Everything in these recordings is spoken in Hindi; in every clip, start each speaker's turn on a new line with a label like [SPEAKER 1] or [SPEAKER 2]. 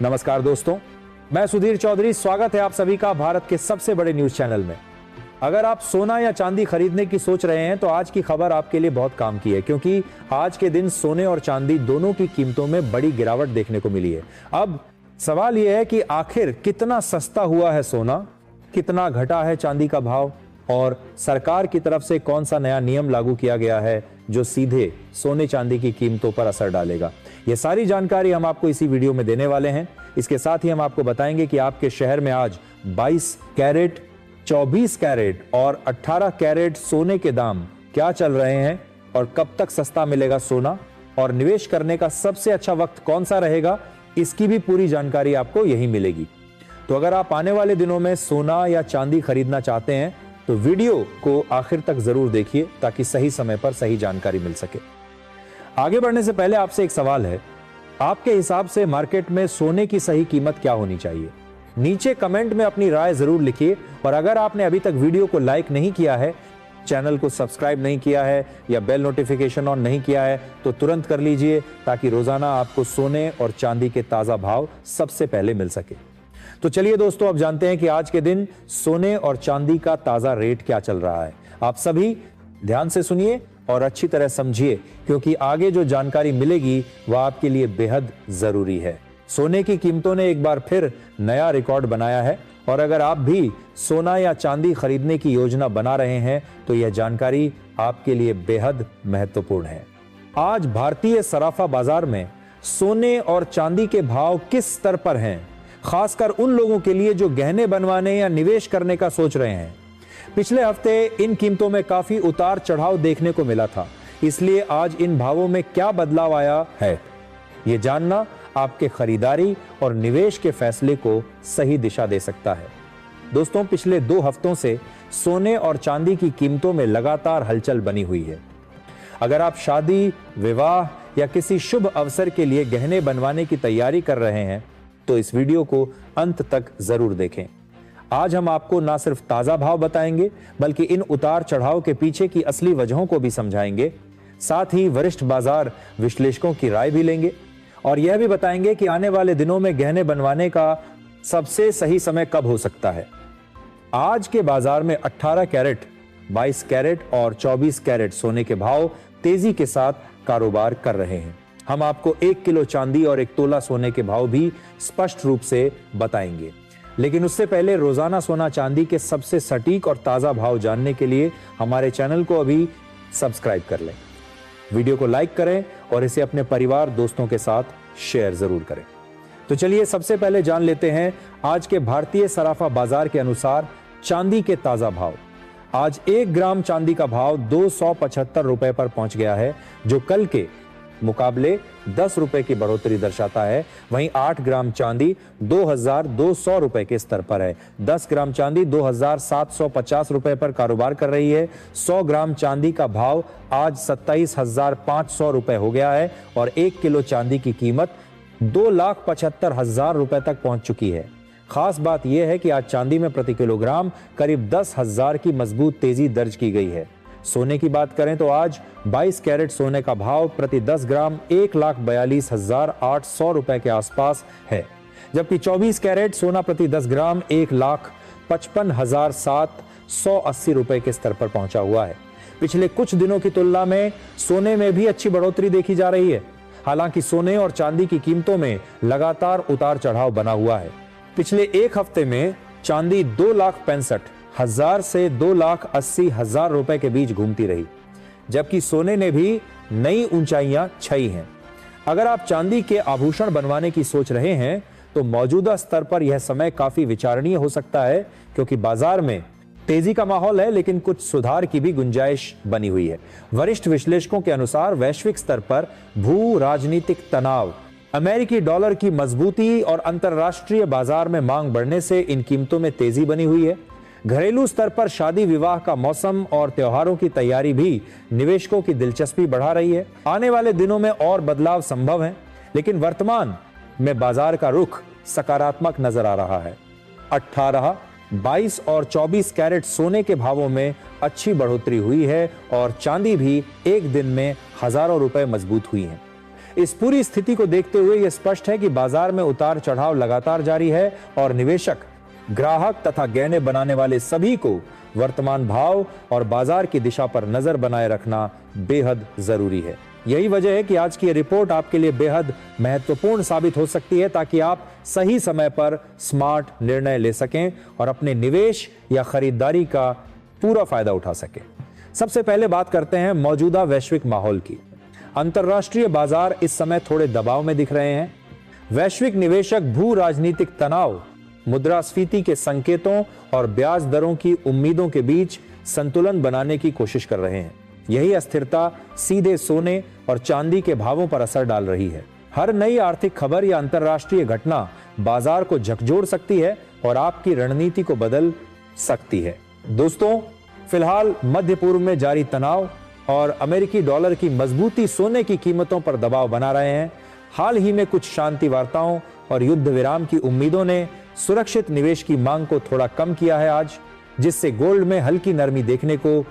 [SPEAKER 1] नमस्कार दोस्तों, मैं सुधीर चौधरी। स्वागत है आप सभी का भारत के सबसे बड़े न्यूज चैनल में। अगर आप सोना या चांदी खरीदने की सोच रहे हैं तो आज की खबर आपके लिए बहुत काम की है, क्योंकि आज के दिन सोने और चांदी दोनों की कीमतों में बड़ी गिरावट देखने को मिली है। अब सवाल यह है कि आखिर कितना सस्ता हुआ है सोना, कितना घटा है चांदी का भाव और सरकार की तरफ से कौन सा नया नियम लागू किया गया है जो सीधे सोने चांदी की कीमतों पर असर डालेगा। यह सारी जानकारी हम आपको इसी वीडियो में देने वाले हैं। इसके साथ ही हम आपको बताएंगे कि आपके शहर में आज 22 कैरेट, 24 कैरेट और 18 कैरेट सोने के दाम क्या चल रहे हैं और कब तक सस्ता मिलेगा सोना, और निवेश करने का सबसे अच्छा वक्त कौन सा रहेगा, इसकी भी पूरी जानकारी आपको यही मिलेगी। तो अगर आप आने वाले दिनों में सोना या चांदी खरीदना चाहते हैं तो वीडियो को आखिर तक जरूर देखिए ताकि सही समय पर सही जानकारी मिल सके। आगे बढ़ने से पहले आपसे एक सवाल है, आपके हिसाब से मार्केट में सोने की सही कीमत क्या होनी चाहिए? नीचे कमेंट में अपनी राय जरूर लिखिए। और अगर आपने अभी तक वीडियो को लाइक नहीं किया है, चैनल को सब्सक्राइब नहीं किया है या बेल नोटिफिकेशन ऑन नहीं किया है तो तुरंत कर लीजिए ताकि रोजाना आपको सोने और चांदी के ताजा भाव सबसे पहले मिल सके। तो चलिए दोस्तों, अब जानते हैं कि आज के दिन सोने और चांदी का ताजा रेट क्या चल रहा है। आप सभी ध्यान से सुनिए और अच्छी तरह समझिए, क्योंकि आगे जो जानकारी मिलेगी वह आपके लिए बेहद जरूरी है। सोने की कीमतों ने एक बार फिर नया रिकॉर्ड बनाया है और अगर आप भी सोना या चांदी खरीदने की योजना बना रहे हैं तो यह जानकारी आपके लिए बेहद महत्वपूर्ण है। आज भारतीय सराफा बाजार में सोने और चांदी के भाव किस स्तर पर हैं, खासकर उन लोगों के लिए जो गहने बनवाने या निवेश करने का सोच रहे हैं। पिछले हफ्ते इन कीमतों में काफी उतार चढ़ाव देखने को मिला था, इसलिए आज इन भावों में क्या बदलाव आया है, यह जानना आपके खरीदारी और निवेश के फैसले को सही दिशा दे सकता है। दोस्तों, पिछले 2 हफ्तों से सोने और चांदी की कीमतों में लगातार हलचल बनी हुई है। अगर आप शादी, विवाह या किसी शुभ अवसर के लिए गहने बनवाने की तैयारी कर रहे हैं तो इस वीडियो को अंत तक जरूर देखें। आज हम आपको ना सिर्फ ताजा भाव बताएंगे बल्कि इन उतार चढ़ाव के पीछे की असली वजहों को भी समझाएंगे। साथ ही वरिष्ठ बाजार विश्लेषकों की राय भी लेंगे और यह भी बताएंगे कि आने वाले दिनों में गहने बनवाने का सबसे सही समय कब हो सकता है। आज के बाजार में 18 कैरेट, 22 कैरेट और 24 कैरेट सोने के भाव तेजी के साथ कारोबार कर रहे हैं। हम आपको 1 किलो चांदी और 1 तोला सोने के भाव भी स्पष्ट रूप से बताएंगे। लेकिन उससे पहले रोजाना सोना चांदी के सबसे सटीक और ताजा भाव जानने के लिए हमारे चैनल को अभी सब्सक्राइब कर लें, वीडियो को लाइक करें और इसे अपने परिवार दोस्तों के साथ शेयर जरूर करें। तो चलिए सबसे पहले जान लेते हैं आज के भारतीय सराफा बाजार के अनुसार चांदी के ताजा भाव। आज 1 ग्राम चांदी का भाव 275 रुपए पर पहुंच गया है, जो कल के मुकाबले 10 रुपए की बढ़ोतरी दर्शाता है। वहीं 8 ग्राम चांदी 2200 रुपए के स्तर पर है। 10 ग्राम चांदी 2750 रुपए पर कारोबार कर रही है। 100 ग्राम चांदी का भाव आज 27,500 रुपए हो गया है और 1 किलो चांदी की कीमत 2,75,000 रुपए तक पहुंच चुकी है। खास बात यह है कि आज चांदी में प्रति किलोग्राम करीब 10,000 की मजबूत तेजी दर्ज की गई है। सोने की बात करें तो आज 22 कैरेट सोने का भाव प्रति 10 ग्राम 1,42,800 रुपए के आसपास है, जबकि 24 कैरेट सोना प्रति 10 ग्राम 1,55,780 रुपए के स्तर पर पहुंचा हुआ है। पिछले कुछ दिनों की तुलना में सोने में भी अच्छी बढ़ोतरी देखी जा रही है। हालांकि सोने और चांदी की कीमतों में लगातार उतार चढ़ाव बना हुआ है। पिछले 1 हफ्ते में चांदी 2,65,000 से 2,80,000 रुपए के बीच घूमती रही, जबकि सोने ने भी नई ऊंचाइयां छुई हैं। अगर आप चांदी के आभूषण बनवाने की सोच रहे हैं तो मौजूदा स्तर पर यह समय काफी विचारणीय हो सकता है, क्योंकि बाजार में तेजी का माहौल है लेकिन कुछ सुधार की भी गुंजाइश बनी हुई है। वरिष्ठ विश्लेषकों के अनुसार वैश्विक स्तर पर भू राजनीतिक तनाव, अमेरिकी डॉलर की मजबूती और अंतरराष्ट्रीय बाजार में मांग बढ़ने से इन कीमतों में तेजी बनी हुई है। घरेलू स्तर पर शादी विवाह का मौसम और त्योहारों की तैयारी भी निवेशकों की दिलचस्पी बढ़ा रही है। आने वाले दिनों में और बदलाव संभव है, लेकिन वर्तमान में बाजार का रुख सकारात्मक नजर आ रहा है। 18, 22 और 24 कैरेट सोने के भावों में अच्छी बढ़ोतरी हुई है और चांदी भी एक दिन में हजारों रुपए मजबूत हुई है। इस पूरी स्थिति को देखते हुए यह स्पष्ट है कि बाजार में उतार चढ़ाव लगातार जारी है और निवेशक, ग्राहक तथा गहने बनाने वाले सभी को वर्तमान भाव और बाजार की दिशा पर नजर बनाए रखना बेहद जरूरी है। यही वजह है कि आज की रिपोर्ट आपके लिए बेहद महत्वपूर्ण साबित हो सकती है, ताकि आप सही समय पर स्मार्ट निर्णय ले सकें और अपने निवेश या खरीदारी का पूरा फायदा उठा सकें। सबसे पहले बात करते हैं मौजूदा वैश्विक माहौल की। अंतरराष्ट्रीय बाजार इस समय थोड़े दबाव में दिख रहे हैं। वैश्विक निवेशक भू राजनीतिक तनाव, मुद्रास्फीति के संकेतों और ब्याज दरों की उम्मीदों के बीच संतुलन बनाने की कोशिश कर रहे हैं। यही अस्थिरता सीधे सोने और चांदी के भावों पर असर डाल रही है। हर नई आर्थिक खबर या अंतरराष्ट्रीय घटना बाजार को झकझोर सकती है और आपकी रणनीति को बदल सकती है। दोस्तों, फिलहाल मध्य पूर्व में जारी तनाव और अमेरिकी डॉलर की मजबूती सोने की कीमतों पर दबाव बना रहे हैं। हाल ही में कुछ शांति वार्ताओं और युद्ध विराम की उम्मीदों ने सुरक्षित निवेश की मांग को थोड़ा कम किया है आज, जिससे गोल्ड में हल्की नरमी देखने को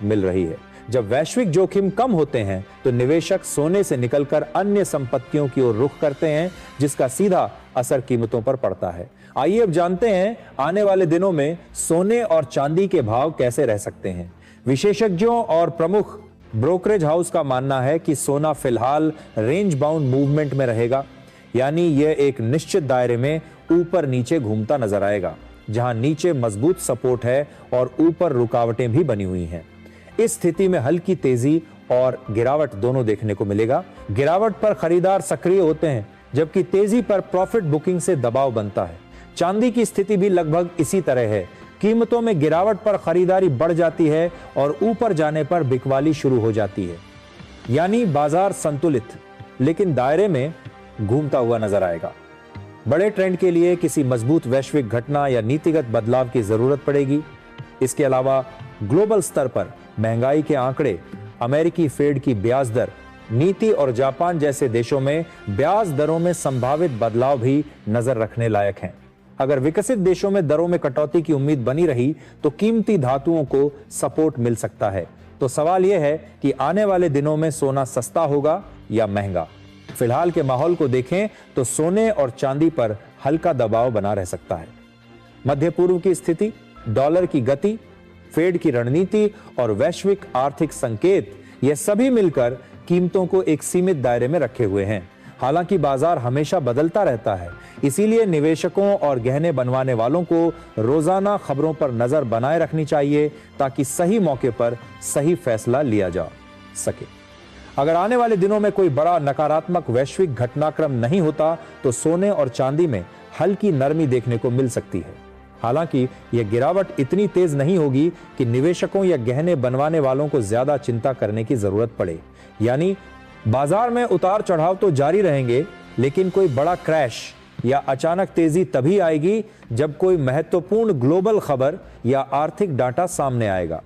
[SPEAKER 1] मिल रही है। जब वैश्विक जोखिम कम होते हैं तो निवेशक सोने से निकलकर अन्य संपत्तियों की ओर रुख करते हैं, जिसका सीधा असर कीमतों पर पड़ता है। आइए अब जानते हैं आने वाले दिनों में सोने और चांदी के भाव कैसे रह सकते हैं। विशेषज्ञों और प्रमुख ब्रोकरेज हाउस का मानना है कि सोना फिलहाल रेंज बाउंड मूवमेंट में रहेगा, यानी यह एक निश्चित दायरे में ऊपर नीचे घूमता नजर आएगा, जहां नीचे मजबूत सपोर्ट है और ऊपर रुकावटें भी बनी हुई हैं। इस स्थिति में हल्की तेजी और गिरावट दोनों देखने को मिलेगा। गिरावट पर खरीदार सक्रिय होते हैं, जबकि तेजी पर प्रॉफिट बुकिंग से दबाव बनता है। चांदी की स्थिति भी लगभग इसी तरह है। कीमतों में गिरावट पर खरीदारी बढ़ जाती है और ऊपर जाने पर बिकवाली शुरू हो जाती है, यानी बाजार संतुलित लेकिन दायरे में घूमता हुआ नजर आएगा। बड़े ट्रेंड के लिए किसी मजबूत वैश्विक घटना या नीतिगत बदलाव की जरूरत पड़ेगी। इसके अलावा ग्लोबल स्तर पर महंगाई के आंकड़े, अमेरिकी फेड की ब्याज दर नीति और जापान जैसे देशों में ब्याज दरों में संभावित बदलाव भी नजर रखने लायक हैं। अगर विकसित देशों में दरों में कटौती की उम्मीद बनी रही तो कीमती धातुओं को सपोर्ट मिल सकता है। तो सवाल यह है कि आने वाले दिनों में सोना सस्ता होगा या महंगा। फिलहाल के माहौल को देखें तो सोने और चांदी पर हल्का दबाव बना रह सकता है। मध्य पूर्व की स्थिति, डॉलर की गति, फेड की रणनीति और वैश्विक आर्थिक संकेत, ये सभी मिलकर कीमतों को एक सीमित दायरे में रखे हुए हैं। हालांकि बाजार हमेशा बदलता रहता है, इसीलिए निवेशकों और गहने बनवाने वालों को रोजाना खबरों पर नजर बनाए रखनी चाहिए, ताकि सही मौके पर सही फैसला लिया जा सके। अगर आने वाले दिनों में कोई बड़ा नकारात्मक वैश्विक घटनाक्रम नहीं होता तो सोने और चांदी में हल्की नरमी देखने को मिल सकती है। हालांकि यह गिरावट इतनी तेज नहीं होगी कि निवेशकों या गहने बनवाने वालों को ज्यादा चिंता करने की जरूरत पड़े। यानी बाजार में उतार चढ़ाव तो जारी रहेंगे, लेकिन कोई बड़ा क्रैश या अचानक तेजी तभी आएगी जब कोई महत्वपूर्ण ग्लोबल खबर या आर्थिक डाटा सामने आएगा।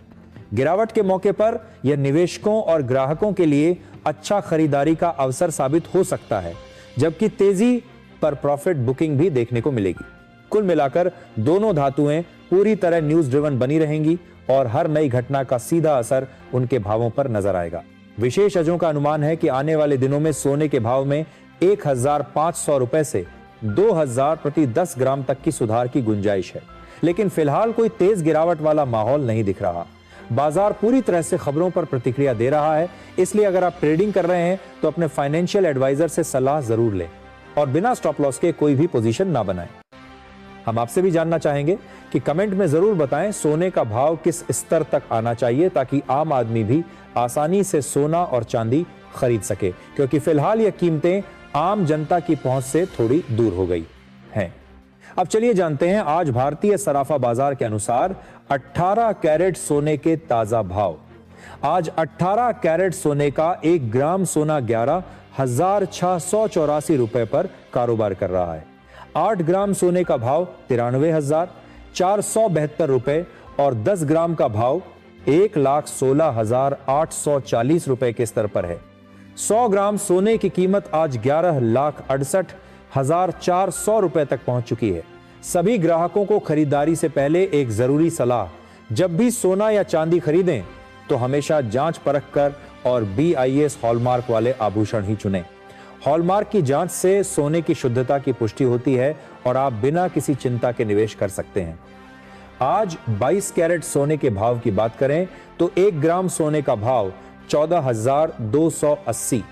[SPEAKER 1] गिरावट के मौके पर यह निवेशकों और ग्राहकों के लिए अच्छा खरीदारी का अवसर साबित हो सकता है, जबकि तेजी पर प्रॉफिट बुकिंग भी देखने को मिलेगी। कुल मिलाकर दोनों धातुएं पूरी तरह न्यूज ड्रिवन बनी रहेंगी और हर नई घटना का सीधा असर उनके भावों पर नजर आएगा। विशेषज्ञों का अनुमान है कि आने वाले दिनों में सोने के भाव में 1500 रुपए से 2000 प्रति 10 ग्राम तक की सुधार की गुंजाइश है, लेकिन फिलहाल कोई तेज गिरावट वाला माहौल नहीं दिख रहा। बाजार पूरी तरह से खबरों पर प्रतिक्रिया दे रहा है, इसलिए अगर आप ट्रेडिंग कर रहे हैं तो अपने फाइनेंशियल एडवाइजर से सलाह जरूर लें और बिना स्टॉप लॉस के कोई भी पोजीशन ना बनाएं। हम आपसे भी जानना चाहेंगे कि कमेंट में जरूर बताएं सोने का भाव किस स्तर तक आना चाहिए, ताकि आम आदमी भी आसानी से सोना और चांदी खरीद सके, क्योंकि फिलहाल ये कीमतें आम जनता की पहुंच से थोड़ी दूर हो गई हैं। अब चलिए जानते हैं आज भारतीय सराफा बाजार के अनुसार 18 कैरेट सोने के ताजा भाव। आज 18 कैरेट सोने का 1 ग्राम सोना 11,684 रुपए पर कारोबार कर रहा है। 8 ग्राम सोने का भाव 93,472 रुपए और 10 ग्राम का भाव 1,16,840 रुपए के स्तर पर है। 100 ग्राम सोने की कीमत आज 11,68,400 रुपए तक पहुंच चुकी है। सभी ग्राहकों को खरीदारी से पहले एक जरूरी सलाह, जब भी सोना या चांदी खरीदें तो हमेशा जांच परख कर और BIS हॉलमार्क वाले आभूषण ही चुनें। हॉलमार्क की जांच से सोने की शुद्धता की पुष्टि होती है और आप बिना किसी चिंता के निवेश कर सकते हैं। आज 22 कैरेट सोने के भाव की बात करें तो 1 ग्राम सोने का भाव 14,280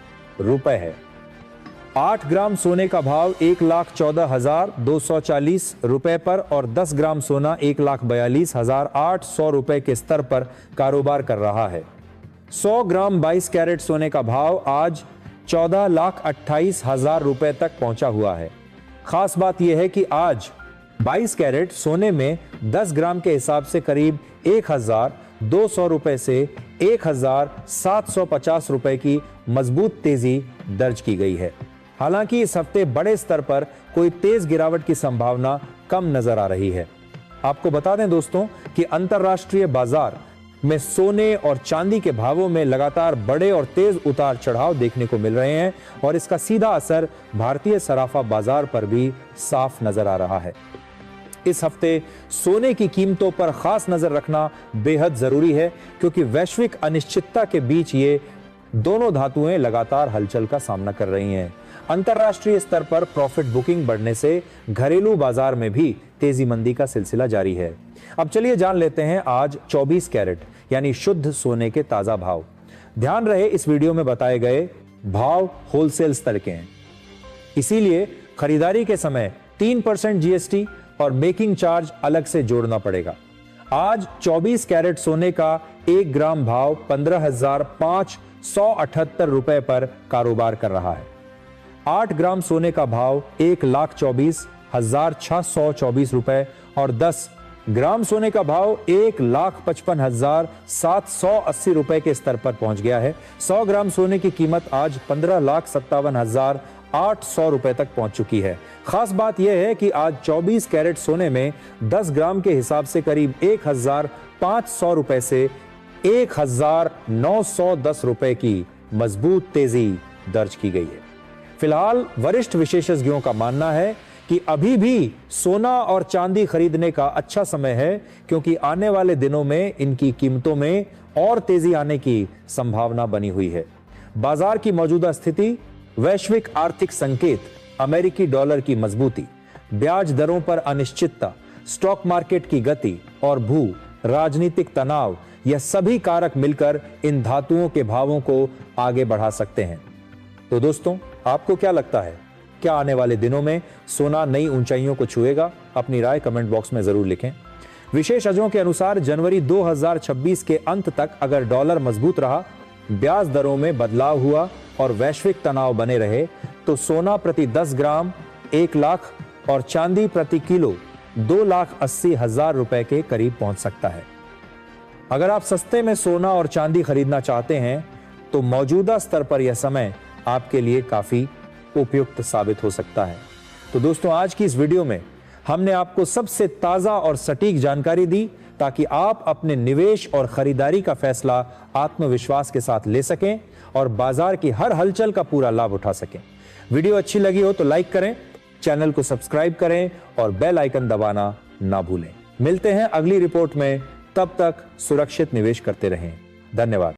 [SPEAKER 1] रुपए है। 8 ग्राम सोने का भाव 1,14,240 रुपए पर और 10 ग्राम सोना 1,42,800 रुपए के स्तर पर कारोबार कर रहा है। 100 ग्राम 22 कैरेट सोने का भाव आज 14,28,000 रुपए तक पहुंचा हुआ है। खास बात यह है कि आज 22 कैरेट सोने में 10 ग्राम के हिसाब से करीब 1,200 रुपए से 1,750 रुपए की मजबूत तेजी दर्ज की गई है। हालांकि इस हफ्ते बड़े स्तर पर कोई तेज गिरावट की संभावना कम नजर आ रही है। आपको बता दें दोस्तों कि अंतर्राष्ट्रीय बाजार में सोने और चांदी के भावों में लगातार बड़े और तेज उतार चढ़ाव देखने को मिल रहे हैं और इसका सीधा असर भारतीय सराफा बाजार पर भी साफ नजर आ रहा है। इस हफ्ते सोने की कीमतों पर खास नजर रखना बेहद जरूरी है क्योंकि वैश्विक अनिश्चितता के बीच ये दोनों धातुएं लगातार हलचल का सामना कर रही हैं। अंतर्राष्ट्रीय स्तर पर प्रॉफिट बुकिंग बढ़ने से घरेलू बाजार में भी तेजी मंदी का सिलसिला जारी है। अब चलिए जान लेते हैं आज 24 कैरेट यानी शुद्ध सोने के ताजा भाव। ध्यान रहे इस वीडियो में बताए गए भाव होलसेल स्तर के हैं, इसीलिए खरीदारी के समय 3% जीएसटी और मेकिंग चार्ज अलग से जोड़ना पड़ेगा। आज 24 कैरेट सोने का 1 ग्राम भाव 15,578 रुपए पर कारोबार कर रहा है। 8 ग्राम सोने का भाव 1,24,624 रुपए और 10 ग्राम सोने का भाव 1,55,780 रुपए के स्तर पर पहुंच गया है। 100 ग्राम सोने की कीमत आज 15,57,800 रुपए तक पहुंच चुकी है। खास बात यह है कि आज 24 कैरेट सोने में 10 ग्राम के हिसाब से करीब 1,500 रुपए से 1,910 रुपए की मजबूत तेजी दर्ज की गई है। फिलहाल वरिष्ठ विशेषज्ञों का मानना है कि अभी भी सोना और चांदी खरीदने का अच्छा समय है क्योंकि आने वाले दिनों में इनकी कीमतों में और तेजी आने की संभावना बनी हुई है। बाजार की मौजूदा स्थिति, वैश्विक आर्थिक संकेत, अमेरिकी डॉलर की मजबूती, ब्याज दरों पर अनिश्चितता, स्टॉक मार्केट की गति और भू राजनीतिक तनाव, यह सभी कारक मिलकर इन धातुओं के भावों को आगे बढ़ा सकते हैं। तो दोस्तों, आपको क्या लगता है, क्या आने वाले दिनों में सोना नई ऊंचाइयों को छुएगा? अपनी राय कमेंट बॉक्स में जरूर लिखें। विशेषज्ञों के अनुसार जनवरी 2026 के अंत तक अगर डॉलर मजबूत रहा, ब्याज दरों में बदलाव हुआ और वैश्विक तनाव बने रहे तो सोना प्रति 10 ग्राम 1 लाख और चांदी प्रति किलो 2,80,000 रुपए के करीब पहुंच सकता है। अगर आप सस्ते में सोना और चांदी खरीदना चाहते हैं तो मौजूदा स्तर पर यह समय आपके लिए काफी उपयुक्त साबित हो सकता है। तो दोस्तों, आज की इस वीडियो में हमने आपको सबसे ताजा और सटीक जानकारी दी ताकि आप अपने निवेश और खरीदारी का फैसला आत्मविश्वास के साथ ले सकें और बाजार की हर हलचल का पूरा लाभ उठा सकें। वीडियो अच्छी लगी हो तो लाइक करें, चैनल को सब्सक्राइब करें और बेल आइकन दबाना ना भूलें। मिलते हैं अगली रिपोर्ट में, तब तक सुरक्षित निवेश करते रहें। धन्यवाद।